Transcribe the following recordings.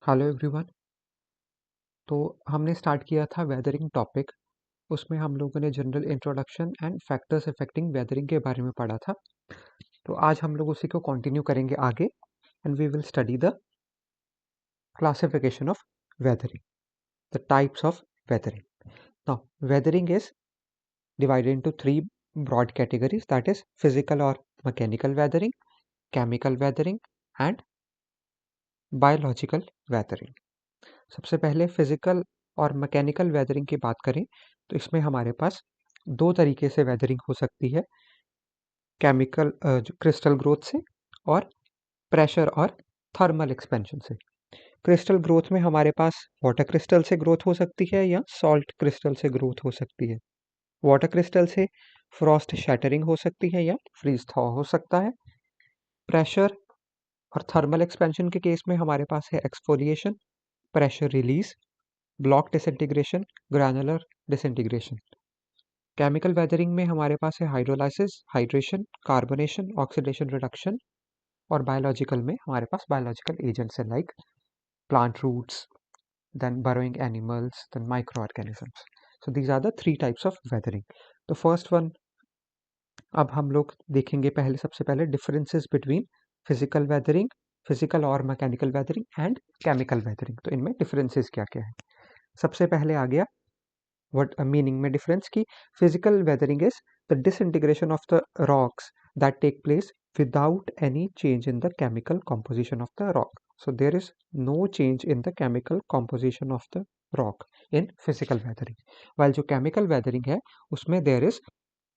Hello everyone. तो हमने start किया था वेदरिंग टॉपिक। उसमें हम लोगों ने general introduction and factors affecting weathering के बारे में पढ़ा था। तो आज हम लोग उसी को कंटिन्यू करेंगे आगे and we will study the classification of weathering, the types of weathering. Now weathering is divided into three broad categories, that is physical or mechanical weathering, chemical weathering and biological weathering। सबसे पहले physical और mechanical weathering की बात करें तो इसमें हमारे पास दो तरीके से वेदरिंग हो सकती है, केमिकल क्रिस्टल ग्रोथ से और प्रेशर और थर्मल एक्सपेंशन से। क्रिस्टल ग्रोथ में हमारे पास वाटर क्रिस्टल से ग्रोथ हो सकती है या सॉल्ट क्रिस्टल से ग्रोथ हो सकती है। वाटर क्रिस्टल से फ्रॉस्ट शैटरिंग हो सकती है या फ्रीज थॉ हो सकता है। प्रेशर और थर्मल एक्सपेंशन के केस में हमारे पास है exfoliation, pressure release, block disintegration, granular disintegration. Chemical weathering में हमारे पास है hydrolysis, hydration, carbonation, oxidation reduction. और बायोलॉजिकल में हमारे पास बायोलॉजिकल एजेंट्स है like plant roots, then burrowing animals, then microorganisms. So these are the three types of weathering. तो फर्स्ट वन अब हम लोग देखेंगे पहले, सबसे पहले differences between physical weathering, physical और mechanical weathering and chemical weathering. तो इनमें डिफरेंसेस क्या क्या है। सबसे पहले आ गया what a meaning में difference की physical weathering is the disintegration of the rocks that take place without any change in the chemical composition of the rock. So there is no change in the chemical composition of the rock in physical weathering. While जो chemical weathering है उसमें there is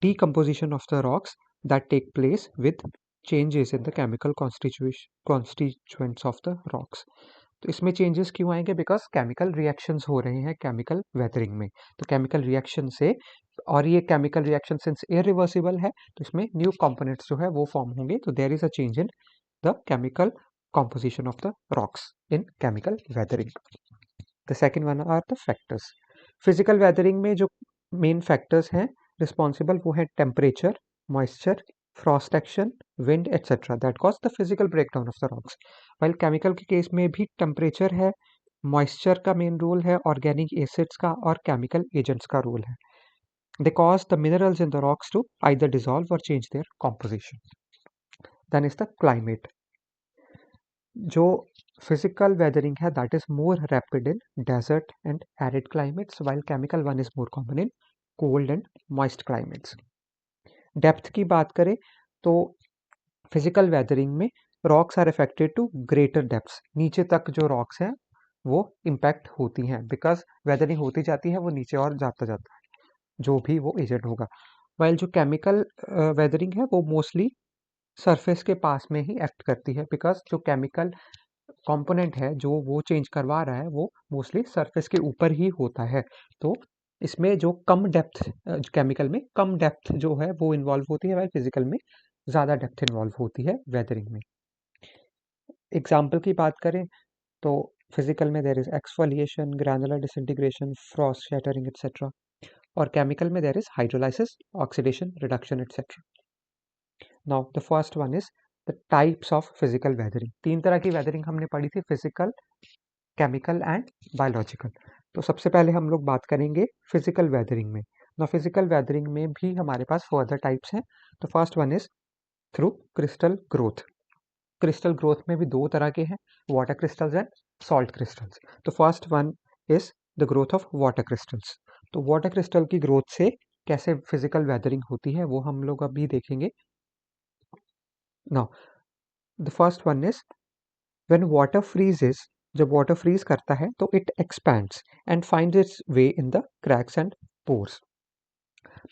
decomposition of the rocks that take place with changes in the chemical constituents of the rocks. तो इसमें changes क्यों आएंगे? Because chemical reactions हो रहे हैं केमिकल वेदरिंग में। तो केमिकल रिएक्शन से, और ये केमिकल रिएक्शन सिंस इरिवर्सिबल है तो इसमें न्यू कंपोनेंट्स जो है वो फॉर्म होंगे। तो there is a change in the chemical composition of the rocks in chemical weathering. The second one are the factors. Physical weathering में जो मेन फैक्टर्स हैं रिस्पॉन्सिबल वो है temperature, moisture, frost action, wind etcetera that cause the physical breakdown of the rocks. While chemical के case में भी temperature है, moisture का मेन रोल है, ऑर्गेनिक एसिड्स का और केमिकल एजेंट्स का रोल है। They cause the minerals in the rocks to either dissolve or change their composition. Then is the climate. जो physical weathering है that is more rapid in desert and arid climates, while chemical one is more common in cold and moist climates. Depth की बात करें तो physical weathering में rocks are affected to greater depths, नीचे तक जो rocks हैं वो इम्पैक्ट होती हैं बिकॉज वेदरिंग होती जाती है, वो नीचे और जाता जाता है जो भी वो एजेंट होगा। वाइल जो केमिकल वेदरिंग है वो मोस्टली सरफेस के पास में ही एक्ट करती है बिकॉज जो केमिकल कंपोनेंट है जो वो चेंज करवा रहा है वो मोस्टली सरफेस के ऊपर ही होता है। तो इसमें जो कम डेप्थ, केमिकल में कम डेप्थ जो है वो इन्वॉल्व होती है, वाइल फिजिकल में ज़्यादा डेप्थ इन्वॉल्व होती है वेदरिंग में। एग्जाम्पल की बात करें तो फिजिकल में there is exfoliation, granular disintegration, Frost shattering etcetera. और केमिकल में there is hydrolysis, oxidation, reduction etcetera. Now the first one is the types of physical weathering. तीन तरह की वेदरिंग हमने पढ़ी थी, फिजिकल, केमिकल एंड बायोलॉजिकल। तो सबसे पहले हम लोग बात करेंगे फिजिकल वेदरिंग में। ना फिजिकल वेदरिंग में भी हमारे पास फर्दर टाइप्स हैं। तो first one is through crystal growth. Crystal growth में भी दो तरह के हैं, water crystals and salt crystals. तो first one is the growth of water crystals. तो वाटर क्रिस्टल की ग्रोथ से कैसे फिजिकल वेदरिंग होती है वो हम लोग अभी देखेंगे। Now the first one is when water freezes. जब वाटर फ्रीज करता है तो it expands and finds it's way in the cracks and pores.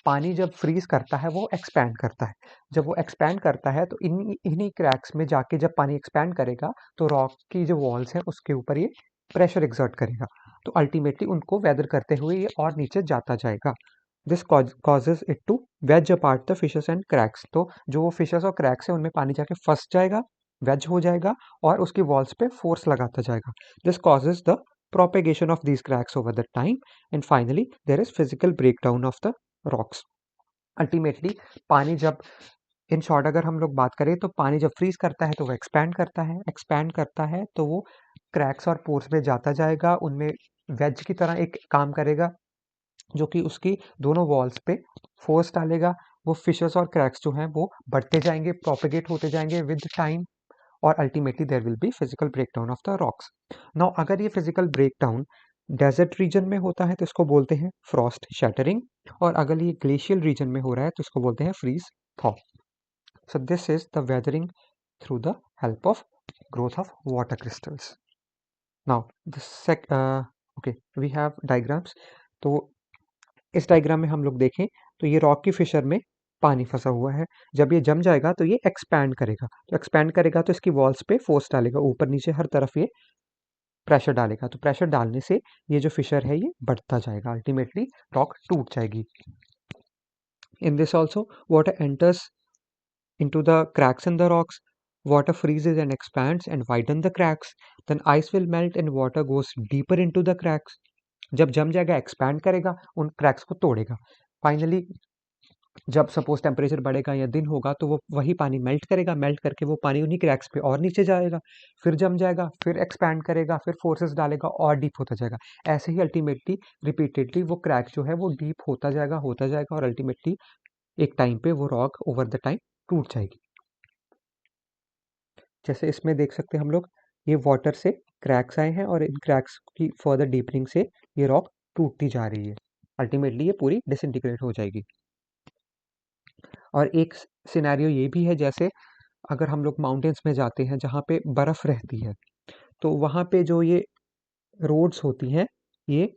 पानी जब फ्रीज करता है वो एक्सपैंड करता है। जब वो एक्सपैंड करता है तो इन्हीं क्रैक्स में जाके जब पानी एक्सपैंड करेगा तो रॉक की जो वॉल्स हैं उसके ऊपर ये प्रेशर एक्सर्ट करेगा। तो अल्टीमेटली उनको वेदर करते हुए ये और नीचे जाता जाएगा। This causes it to wedge apart the fissures and cracks. तो जो फिशेस और क्रैक्स है उनमें पानी जाके फंस जाएगा, वेज हो जाएगा और उसकी वॉल्स पे फोर्स लगाता जाएगा। This causes the propagation of these cracks over the time, and finally there is physical breakdown of the rocks. Ultimately पानी जब, इन शॉर्ट अगर हम लोग बात करें तो पानी जब फ्रीज करता है तो वो एक्सपैंड करता है, एक्सपैंड करता है तो वो क्रैक्स और पोर्स में जाता जाएगा, उनमें वेज की तरह एक काम करेगा जो कि उसकी दोनों वॉल्स पे फोर्स डालेगा। वो फिशर्स और क्रैक्स जो हैं वो बढ़ते जाएंगे, प्रोपेगेट होते जाएंगे विद टाइम, और ultimately there will be physical breakdown of the rocks. Now अगर ये फिजिकल ब्रेकडाउन डेजर्ट रीजन में होता है तो इसको बोलते हैं फ्रॉस्ट शैटरिंग, और अगर ये ग्लेशियल रीजन में हो रहा है तो इसको बोलते हैं freeze thaw. So this is the weathering through the help of growth of water crystals. Now okay, we have diagrams. तो इस डायग्राम में हम लोग देखें तो ये रॉक की फिशर में पानी फंसा हुआ है। जब ये जम जाएगा तो ये एक्सपैंड करेगा, तो एक्सपैंड करेगा तो इसकी वॉल्स पे फोर्स डालेगा, ऊपर नीचे हर तरफ ये प्रेशर डालेगा, तो प्रेशर डालने से ये जो फिशर है ये बढ़ता जाएगा, अल्टीमेटली रॉक टूट जाएगी। In this also water enters into the cracks in the rocks. Water freezes and expands and widens the cracks. Then ice will melt and water goes deeper into the cracks. जब जम जाएगा expand करेगा, उन cracks को तोड़ेगा। Finally जब suppose temperature बढ़ेगा या दिन होगा तो वो वही पानी मेल्ट करेगा, मेल्ट करके वो पानी उन्हीं क्रैक्स पे और नीचे जाएगा, फिर जम जाएगा, फिर एक्सपैंड करेगा, फिर फोर्सेस डालेगा और डीप होता जाएगा। ऐसे ही अल्टीमेटली रिपीटेडली वो क्रैक जो है वो डीप होता जाएगा और अल्टीमेटली एक टाइम पे वो रॉक ओवर द टाइम टूट जाएगी। जैसे इसमें देख सकते हैं हम लोग, ये वाटर से क्रैक्स आए हैं और इन क्रैक्स की फर्दर डीपनिंग से ये रॉक टूटती जा रही है, अल्टीमेटली ये पूरी डिसइंटीग्रेट हो जाएगी। और एक सिनेरियो ये भी है, जैसे अगर हम लोग माउंटेन्स में जाते हैं जहाँ पे बर्फ़ रहती है, तो वहाँ पे जो ये रोड्स होती हैं ये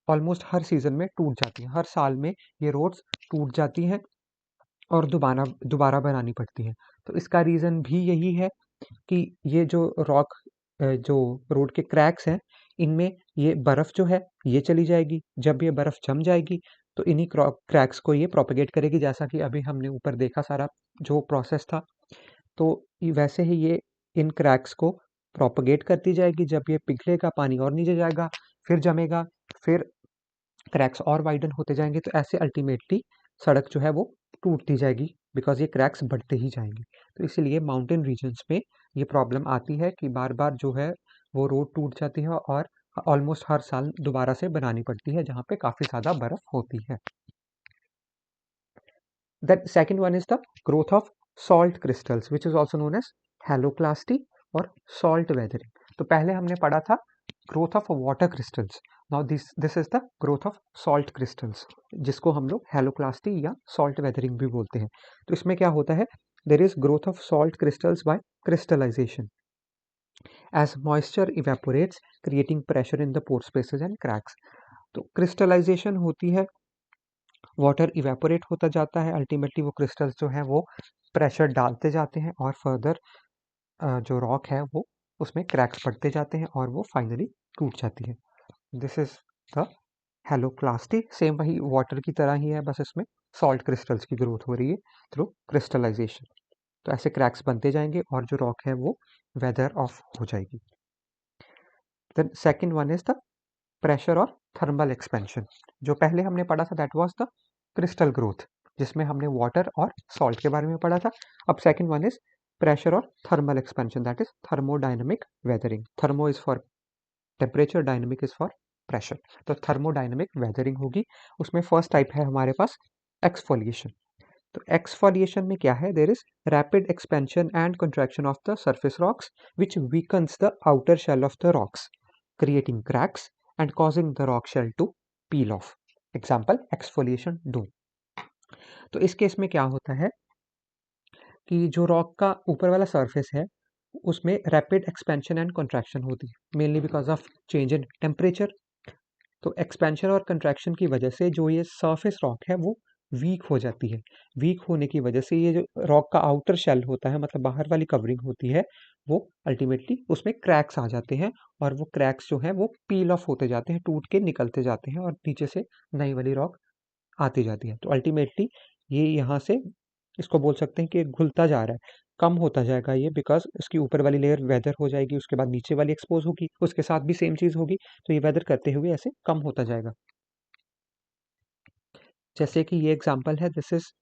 ऑलमोस्ट हर सीज़न में टूट जाती हैं, हर साल में ये रोड्स टूट जाती हैं और दोबारा दोबारा बनानी पड़ती हैं। तो इसका रीज़न भी यही है कि ये जो रॉक जो रोड के क्रैक्स हैं, इनमें ये बर्फ़ जो है ये चली जाएगी। जब ये बर्फ़ जम जाएगी तो इन्हीं क्रैक्स को ये प्रोपेगेट करेगी, जैसा कि अभी हमने ऊपर देखा सारा जो प्रोसेस था। तो वैसे ही ये इन क्रैक्स को प्रोपेगेट करती जाएगी। जब ये पिघलेगा पानी और नीचे जाएगा, फिर जमेगा, फिर क्रैक्स और वाइडन होते जाएंगे, तो ऐसे अल्टीमेटली सड़क जो है वो टूटती जाएगी, बिकॉज ये क्रैक्स बढ़ते ही जाएंगे। तो इसीलिए माउंटेन रीजन्स में ये प्रॉब्लम आती है कि बार बार जो है वो रोड टूट जाती है और ऑलमोस्ट हर साल दोबारा से बनानी पड़ती है, जहाँ पे काफ़ी ज़्यादा बर्फ होती है। The second one is the growth of salt crystals which is also known as haloclasty or salt weathering. तो पहले हमने पढ़ा था growth of water crystals. Now this is the growth of salt crystals, जिसको हम लोग हेलोक्लास्टी या सॉल्ट वेदरिंग भी बोलते हैं। तो इसमें क्या होता है, there is growth of salt crystals by crystallisation as moisture evaporates creating pressure in the pore spaces and cracks. तो क्रिस्टलाइजेशन होती है, वाटर इवेपोरेट होता जाता है, अल्टीमेटली वो क्रिस्टल्स जो हैं वो प्रेशर डालते जाते हैं और फर्दर जो रॉक है वो उसमें क्रैक्स पड़ते जाते हैं और वो फाइनली टूट जाती है। This is the haloclasty. Same वही वाटर की तरह ही है, बस इसमें सॉल्ट क्रिस्टल्स की ग्रोथ हो रही है थ्रू क्रिस्टलाइजेशन। तो ऐसे क्रैक्स बनते जाएंगे और जो रॉक है वो वेदर ऑफ हो जाएगी। Then second one is the pressure और थर्मल एक्सपेंशन। जो पहले हमने पढ़ा था that was the crystal growth, जिसमें हमने वाटर और सॉल्ट के बारे में पढ़ा था। अब सेकंड वन इज प्रेशर और thermal expansion, that is thermodynamic weathering. Thermo is for temperature, dynamic is for pressure. तो थर्मोडायनेमिक वेदरिंग होगी। उसमें फर्स्ट टाइप है हमारे पास एक्सफोलिएशन। तो एक्सफोलिएशन में क्या है, there is rapid expansion and contraction of the surface rocks which weakens the outer shell of the rocks creating cracks and causing the rock shell to peel off. Example, exfoliation do. तो इस case में क्या होता है कि जो rock का ऊपर वाला सरफेस है उसमें रैपिड एक्सपेंशन एंड कंट्रैक्शन होती है, mainly because of change in temperature. तो एक्सपेंशन और कंट्रैक्शन की वजह से जो ये सरफेस रॉक है वो वीक हो जाती है। वीक होने की वजह से ये जो रॉक का आउटर शेल होता है, मतलब बाहर वाली कवरिंग होती है, वो अल्टीमेटली उसमें क्रैक्स आ जाते हैं और वो क्रैक्स जो हैं वो पील ऑफ होते जाते हैं, टूट के निकलते जाते हैं और नीचे से नई वाली रॉक आती जाती है। तो अल्टीमेटली ये यहाँ से इसको बोल सकते हैं कि घुलता जा रहा है, कम होता जाएगा ये, बिकॉज इसकी ऊपर वाली लेयर वेदर हो जाएगी, उसके बाद नीचे वाली एक्सपोज होगी, उसके साथ भी सेम चीज़ होगी, तो ये वेदर करते हुए ऐसे कम होता जाएगा। जैसे कि ये एग्जांपल है, this is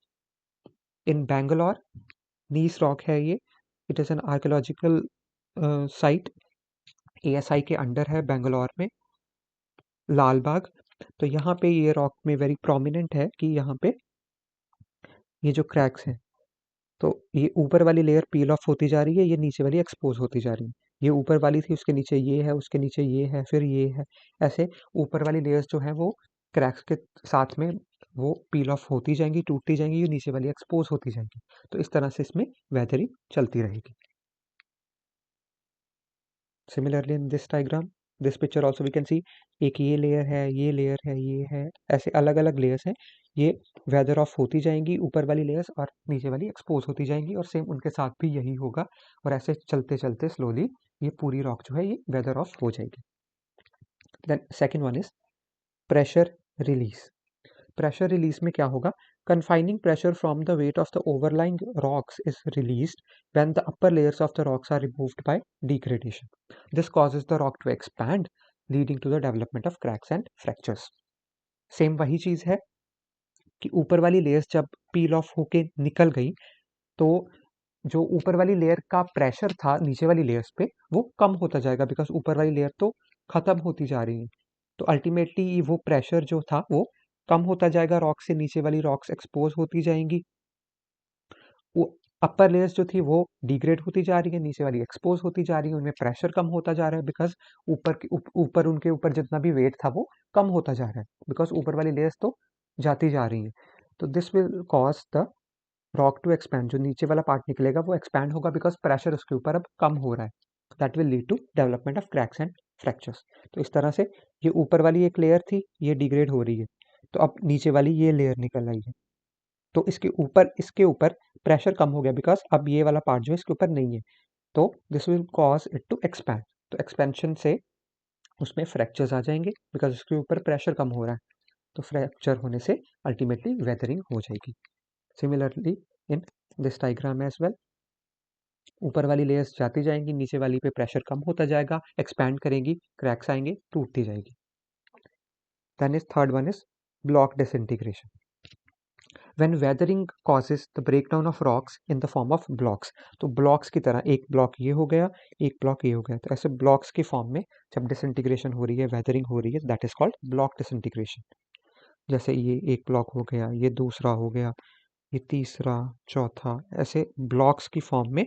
in Bangalore, gneiss rock है ये, it is an archaeological site. ASI के अंडर है बेंगलोर में, लाल बाग। तो यहाँ पे ये रॉक में वेरी प्रोमिनेंट है कि यहाँ पे ये जो क्रैक्स हैं, तो ये ऊपर वाली लेयर पील ऑफ होती जा रही है, ये नीचे वाली एक्सपोज होती जा रही है। ये ऊपर वाली थी, उसके नीचे ये है, उसके नीचे ये है, फिर ये है। ऐसे ऊपर वाली लेयर्स जो है वो क्रैक्स के साथ में वो पील ऑफ होती जाएंगी, टूटती जाएंगी, ये नीचे वाली एक्सपोज होती जाएंगी। तो इस तरह से इसमें वेदरिंग चलती रहेगी। Similarly in this diagram, this picture also we can see, एक ये लेयर है, ये लेयर है, ये है, ऐसे अलग अलग लेयर्स हैं। ये वेदर ऑफ होती जाएंगी, ऊपर वाली लेयर्स और नीचे वाली एक्सपोज होती जाएंगी, और सेम उनके साथ भी यही होगा। और ऐसे चलते चलते स्लोली ये पूरी रॉक जो है ये वेदर ऑफ हो जाएगी। Then second one is pressure release. Pressure release में क्या होगा? Confining pressure from the weight of the overlying rocks is released when the upper layers of the rocks are removed by degradation. This causes the rock to expand, leading to the development of cracks and fractures. Same वही चीज है कि ऊपर वाली layers जब पील of होके निकल गई, तो जो ऊपर वाली लेयर का प्रेशर था नीचे वाली लेयर्स पे वो कम होता जाएगा, बिकॉज ऊपर वाली लेयर तो खत्म होती जा रही है। तो अल्टीमेटली वो प्रेशर जो था वो कम होता जाएगा, रॉक से नीचे वाली रॉक्स एक्सपोज होती जाएंगी। वो अपर लेयर्स जो थी वो डिग्रेड होती जा रही है, नीचे वाली एक्सपोज होती जा रही है, उनमें प्रेशर कम होता जा रहा है, बिकॉज ऊपर उनके ऊपर जितना भी वेट था वो कम होता जा रहा है, बिकॉज ऊपर वाली लेयर्स तो जाती जा रही हैं। तो this will cause the rock to expand, जो नीचे वाला पार्ट निकलेगा वो एक्सपैंड होगा, बिकॉज प्रेशर उसके ऊपर अब कम हो रहा है। That will lead to development of cracks and fractures. तो इस तरह से ये ऊपर वाली एक लेयर थी, ये डिग्रेड हो रही है, तो अब नीचे वाली ये लेयर निकल आई है, तो इसके ऊपर प्रेशर कम हो गया, बिकॉज अब ये वाला पार्ट जो है इसके ऊपर नहीं है। तो this will cause it to expand. तो एक्सपेंशन से उसमें फ्रैक्चर्स आ जाएंगे, बिकॉज उसके ऊपर प्रेशर कम हो रहा है। तो फ्रैक्चर होने से अल्टीमेटली वेदरिंग हो जाएगी। Similarly in this diagram as well, ऊपर वाली लेयर्स जाती जाएंगी, नीचे वाली पे प्रेशर कम होता जाएगा, एक्सपैंड करेंगी, क्रैक्स आएंगे, टूटती जाएगी। Then is third one is block disintegration. When weathering causes the breakdown of rocks in the form of blocks, तो blocks की तरह एक ब्लॉक ये हो गया, एक ब्लॉक ये हो गया, तो ऐसे ब्लॉक्स की फॉर्म में जब डिसइंटीग्रेशन हो रही है, वेदरिंग हो रही है, that is called block disintegration. जैसे ये एक ब्लॉक हो गया, ये दूसरा हो गया, ये तीसरा, चौथा, ऐसे ब्लॉक्स की फॉर्म में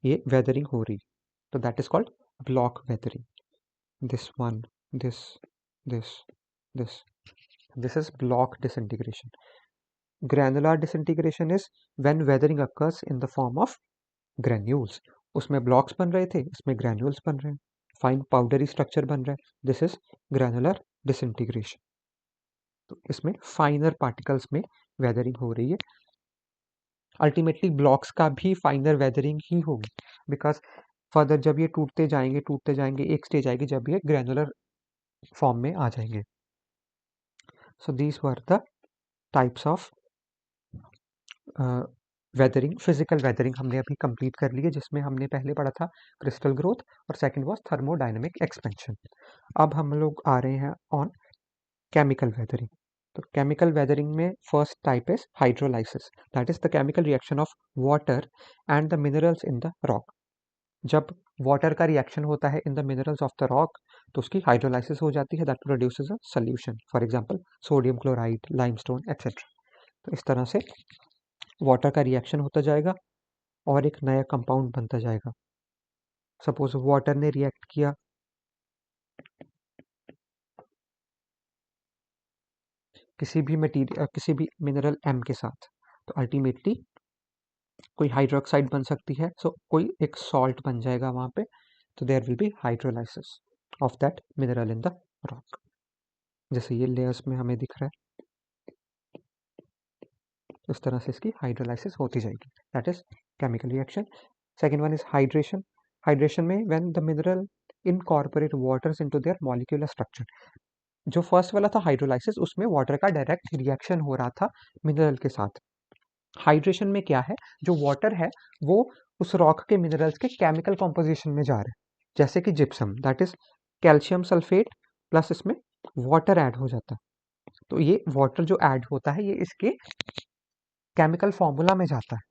ये वेदरिंग हो रही, तो that is called block weathering. This one, this this this this is block disintegration. Granular disintegration is when weathering occurs in the form of granules. उसमें ब्लॉक्स बन रहे थे, इसमें ग्रैन्यूल्स बन रहे हैं, फाइन पाउडरी स्ट्रक्चर बन रहा है, दिस इज ग्रैनुलर डिसइंटीग्रेशन। तो इसमें फाइनर पार्टिकल्स में वेदरिंग हो रही है। अल्टीमेटली ब्लॉक्स का भी फाइनर वेदरिंग ही होगी, बिकॉज फर्दर जब ये टूटते जाएंगे, एक स्टेज आएगी जब ये ग्रैनुलर फॉर्म में आ जाएंगे। So these were the types of weathering. Physical weathering हमने अभी कंप्लीट कर ली है, जिसमें हमने पहले पढ़ा था क्रिस्टल ग्रोथ और सेकंड वाज थर्मोडायनेमिक एक्सपेंशन। अब हम लोग आ रहे हैं ऑन केमिकल वेदरिंग। तो केमिकल वेदरिंग में first type is hydrolysis, that is the chemical reaction of water and the minerals in the rock. जब वाटर का रिएक्शन होता है in the minerals of the rock, तो उसकी हाइड्रोलाइसिस हो जाती है, that produces a solution, for example sodium chloride, limestone etcetera. तो इस तरह से वाटर का रिएक्शन होता जाएगा और एक नया कंपाउंड बनता जाएगा। सपोज वाटर ने रिएक्ट किया किसी भी मटेरियल, किसी भी मिनरल एम के साथ, तो अल्टीमेटली कोई हाइड्रोक्साइड बन सकती है, सो कोई एक सॉल्ट बन जाएगा वहां पे, तो there will be hydrolysis of that mineral in the rock. जैसे ये लेयर्स में हमें दिख रहा है, इस तरह से इसकी हाइड्रोलाइसिस होती जाएगी, that is chemical reaction. Second one is hydration. Hydration में when the mineral incorporate waters into their molecular structure. जो फर्स्ट वाला था हाइड्रोलाइसिस, उसमें वाटर का डायरेक्ट रिएक्शन हो रहा था मिनरल के साथ। हाइड्रेशन में क्या है, जो वाटर है वो उस रॉक के मिनरल्स के केमिकल कॉम्पोजिशन में जा रहा है, जैसे कि gypsum, that is calcium sulphate plus इसमें वाटर ऐड हो जाता है। तो ये वाटर जो ऐड होता है ये इसके केमिकल फॉर्मूला में जाता है।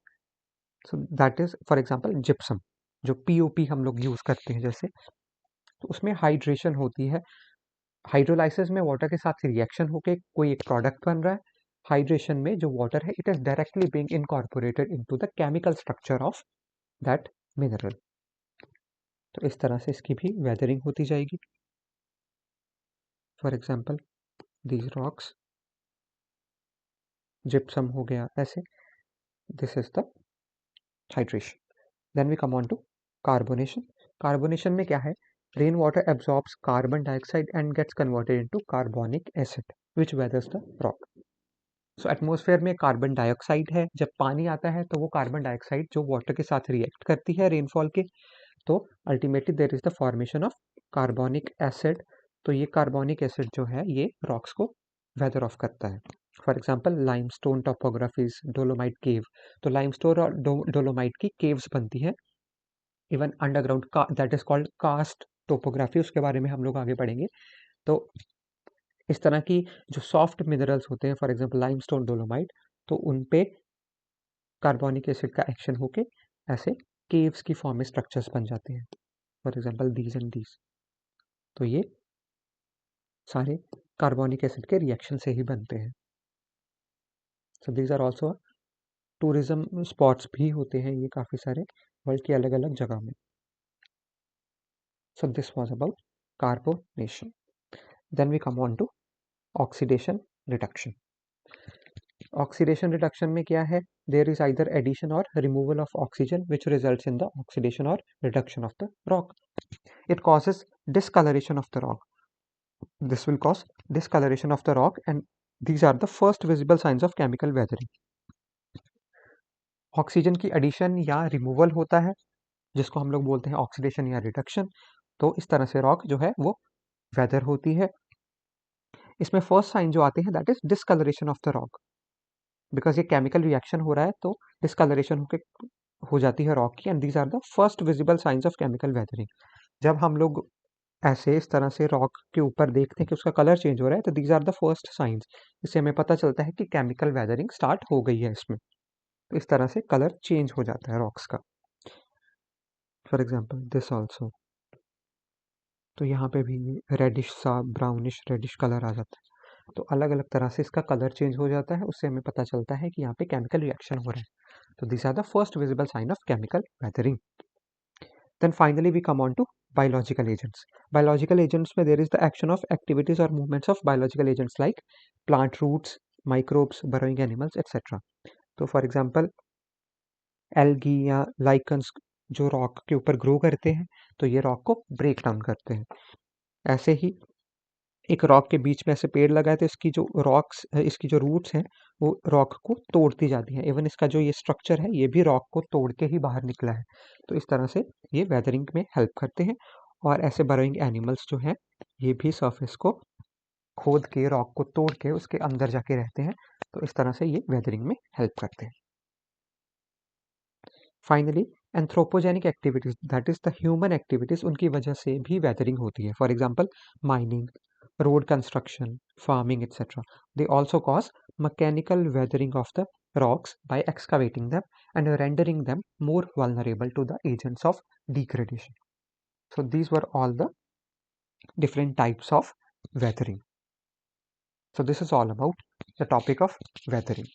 So that is for example gypsum, जो पीओपी हम लोग यूज करते हैं, जैसे तो उसमें हाइड्रेशन होती है। हाइड्रोलाइसिस में वाटर के साथ रिएक्शन होके कोई एक प्रोडक्ट बन रहा है। हाइड्रेशन में जो वाटर है it is directly being incorporated into the chemical structure of that mineral. तो इस तरह से इसकी भी वेदरिंग होती जाएगी। For example these rocks, gypsum हो गया ऐसे, this is the hydration. Then we come on to carbonation. Carbonation में क्या है, rain water absorbs carbon dioxide and gets converted into carbonic acid which weathers the rock. So atmosphere में carbon dioxide है, जब पानी आता है तो वो कार्बन डाइऑक्साइड जो वाटर के साथ रिएक्ट करती है रेनफॉल के, तो ultimately there is the formation of carbonic acid. तो ये कार्बोनिक एसिड जो है ये रॉक्स को वेदर ऑफ करता है। फॉर एग्जाम्पल लाइमस्टोन टोपोग्राफीज, डोलोमाइट केव। तो लाइमस्टोन और डोलोमाइट की केव्स बनती हैं। इवन अंडरग्राउंड का that is called karst topography, उसके बारे में हम लोग आगे पढ़ेंगे। तो इस तरह की जो सॉफ्ट मिनरल्स होते हैं, फॉर एग्जाम्पल लाइमस्टोन, डोलोमाइट, तो उन पे कार्बोनिक एसिड का एक्शन होके ऐसे केव्स की फॉर्म में स्ट्रक्चर्स बन जाते हैं। For example these and these. तो ये सारे कार्बोनिक एसिड के रिएक्शन से ही बनते हैं। So these are also tourism spots भी होते हैं ये काफ़ी सारे वर्ल्ड की अलग अलग जगह में। So this was about carbonation. Then we come on to oxidation reduction. Oxidation reduction में क्या है, there is either addition or removal of oxygen which results in the oxidation or reduction of the rock. It causes discoloration of the rock. This will cause discoloration of the rock and these are the first visible signs of chemical weathering. Oxygen की addition या रिमूवल होता है जिसको हम लोग बोलते हैं ऑक्सीडेशन या रिडक्शन। तो इस तरह से रॉक जो है वो वेदर होती है। इसमें फर्स्ट साइन जो आते हैं that is discolouration of the rock, because ये केमिकल रिएक्शन हो रहा है तो डिसकलरेशन हो जाती है रॉक की, and these are the first visible signs of chemical weathering. जब हम लोग ऐसे इस तरह से रॉक के ऊपर देखते हैं कि उसका कलर चेंज हो रहा है, तो these are the first signs. इससे हमें पता चलता है कि केमिकल वेदरिंग स्टार्ट हो गई है इसमें। तो इस तरह से कलर चेंज हो जाता है रॉक्स का। फॉर एग्जाम्पल दिस ऑल्सो, तो यहाँ पे भी रेडिश सा ब्राउनिश रेडिश कलर आ जाता है। तो अलग अलग तरह से इसका कलर चेंज हो जाता है, उससे हमें पता चलता है कि यहाँ पे केमिकल रिएक्शन हो रहा है। तो this are the first visible sign of chemical weathering. Then finally we come on to biological agents. Biological agents में there is the action of activities or movements of biological agents like plant roots, microbes, burrowing animals, etc. तो for example algae या lichens जो rock के ऊपर grow करते हैं, तो ये रॉक को ब्रेक डाउन करते हैं। ऐसे ही एक रॉक के बीच में ऐसे पेड़ लगा है तो इसकी जो रॉक्स इसकी जो रूट्स हैं वो रॉक को तोड़ती जाती हैं। इवन इसका जो ये स्ट्रक्चर है ये भी रॉक को तोड़ के ही बाहर निकला है। तो इस तरह से ये वेदरिंग में हेल्प करते हैं। और ऐसे बरोइंग एनिमल्स जो हैं ये भी सरफेस को खोद के रॉक को तोड़ के उसके अंदर जाके रहते हैं। तो इस तरह से ये वेदरिंग में हेल्प करते हैं। Finally anthropogenic activities that is the human activities, उनकी वजह से भी वेदरिंग होती है। For example mining, road construction, farming, etc. They also cause mechanical weathering of the rocks by excavating them and rendering them more vulnerable to the agents of degradation. So these were all the different types of weathering. So this is all about the topic of weathering.